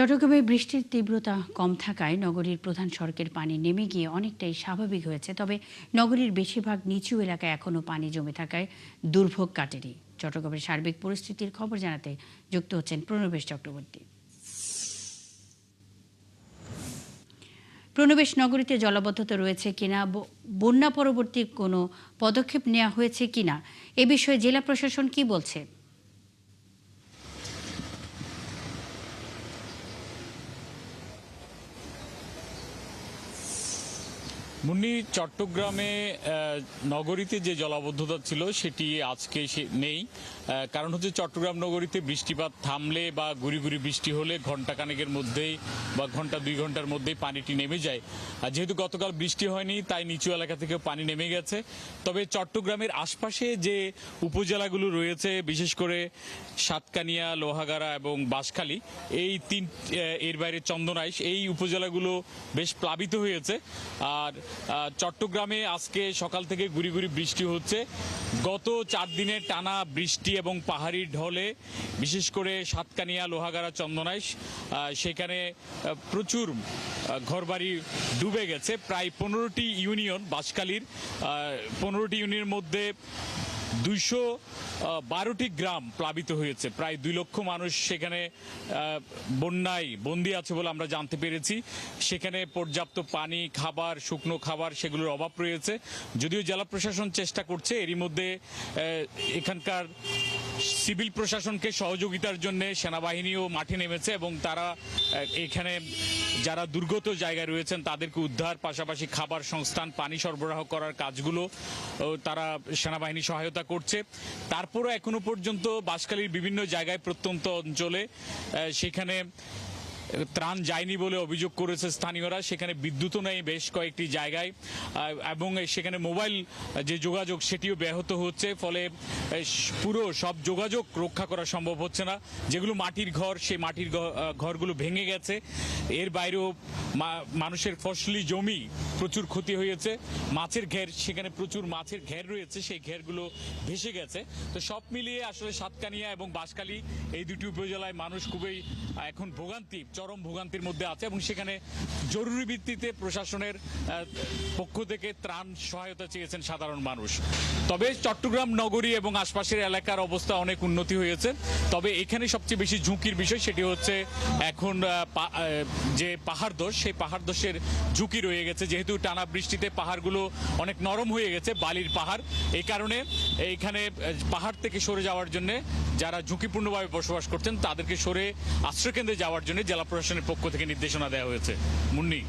চট্টগ্রামে বৃষ্টির তীব্রতা কম থাকায় নগরীর প্রধান সড়কের পানি নেমে গিয়ে অনেকটাই স্বাভাবিক হয়েছে। তবে নগরীর বেশিরভাগ নিচু এলাকায় এখনও পানি জমে থাকায় দুর্ভোগ কাটেনি। চট্টগ্রামের সার্বিক পরিস্থিতির খবর জানাতে যুক্ত হচ্ছেন প্রণবেশ চক্রবর্তী। প্রণবেশ, নগরীতে জলাবদ্ধতা রয়েছে কিনা, বন্যা পরবর্তী কোনো পদক্ষেপ নেওয়া হয়েছে কিনা, এ বিষয়ে জেলা প্রশাসন কি বলছে? মুন্নি, চট্টগ্রামে নগরীতে যে জলাবদ্ধতা ছিল সেটি আজকে নেই। কারণ হচ্ছে চট্টগ্রাম নগরীতে বৃষ্টিপাত থামলে বা গুড়ি গুড়ি বৃষ্টি হলে ঘণ্টাখানেকের মধ্যেই বা ঘন্টা 2 ঘন্টার মধ্যেই পানিটি নেমে যায়। আর যেহেতু গতকাল বৃষ্টি হয়নি তাই নিচু এলাকা থেকে পানি নেমে গেছে। তবে চট্টগ্রামের আশপাশে যে উপজেলাগুলো রয়েছে, বিশেষ করে সাতকানিয়া, লোহাগাড়া এবং বাঁশখালী, এর বাইরে চন্দনাইশ, এই উপজেলাগুলো বেশ প্লাবিত হয়েছে। আর চট্টগ্রামে আজকে সকাল থেকে গুড়ি গুড়ি বৃষ্টি হচ্ছে। গত 4 দিনের টানা বৃষ্টি এবং পাহাড়ি ঢলে বিশেষ করে সাতকানিয়া, লোহাগাড়া, চন্দনাইশ, সেখানে প্রচুর ঘরবাড়ি ডুবে গেছে। প্রায় 15টি ইউনিয়ন, বাঁশখালীর 15টি ইউনিয়নের মধ্যে 212টি গ্রাম প্লাবিত হয়েছে। প্রায় 2 লক্ষ মানুষ সেখানে বন্যায় বন্দী আছে বলে আমরা জানতে পেরেছি। সেখানে পর্যাপ্ত পানি, খাবার, শুকনো খাবার সেগুলোর অভাব রয়েছে। যদিও জেলা প্রশাসন চেষ্টা করছে, এরই মধ্যে এখানকার সিভিল প্রশাসনকে সহযোগিতার জন্য সেনাবাহিনীও মাঠে নেমেছে এবং তারা এখানে যারা দুর্গত জায়গায় রয়েছেন তাদেরকে উদ্ধার, পাশাপাশি খাবার সংস্থান, পানি সরবরাহ করার কাজগুলো তারা সেনাবাহিনী সহায়তা করছে। তারপরও এখনো পর্যন্ত বাঁশখালীর বিভিন্ন জায়গায়, প্রত্যন্ত অঞ্চলে সেখানে ত্রাণ যায়নি বলে অভিযোগ করেছে স্থানীয়রা। সেখানে বিদ্যুৎও নেই বেশ কয়েকটি জায়গায়, এবং সেখানে মোবাইল যে যোগাযোগ সেটিও ব্যাহত হচ্ছে। ফলে পুরো সব যোগাযোগ রক্ষা করা সম্ভব হচ্ছে না। যেগুলো মাটির ঘর, সেই মাটির ঘরগুলো ভেঙে গেছে। এর বাইরেও মানুষের ফসলি জমি প্রচুর ক্ষতি হয়েছে। মাছের ঘের, সেখানে প্রচুর মাছের ঘের রয়েছে, সেই ঘেরগুলো ভেসে গেছে। তো সব মিলিয়ে আসলে সাতকানিয়া এবং বাঁশখালী, এই দুটি উপজেলায় মানুষ খুবই এখন চরম ভোগান্তির মধ্যে আছে এবং সেখানে জরুরি ভিত্তিতে প্রশাসনের পক্ষ থেকে ত্রাণ সহায়তা চেয়েছেন সাধারণ মানুষ। তবে চট্টগ্রাম নগরী এবং আশপাশের এলাকার অবস্থা অনেক উন্নতি হয়েছে। তবে এখানে সবচেয়ে বেশি ঝুঁকির বিষয় সেটি হচ্ছে এখন যে পাহাড়ধস, সেই পাহাড়ধসের ঝুঁকি রয়ে গেছে। যেহেতু টানা বৃষ্টিতে পাহাড়গুলো অনেক নরম হয়ে গেছে, বালির পাহাড়, এই কারণে এইখানে পাহাড় থেকে সরে যাওয়ার জন্য যারা ঝুঁকিপূর্ণভাবে বসবাস করছেন তাদেরকে সরে আশ্রয়কেন্দ্রে যাওয়ার জন্য জেলা প্রশাসনের পক্ষ থেকে নির্দেশনা দেওয়া হয়েছে। মুন্নি।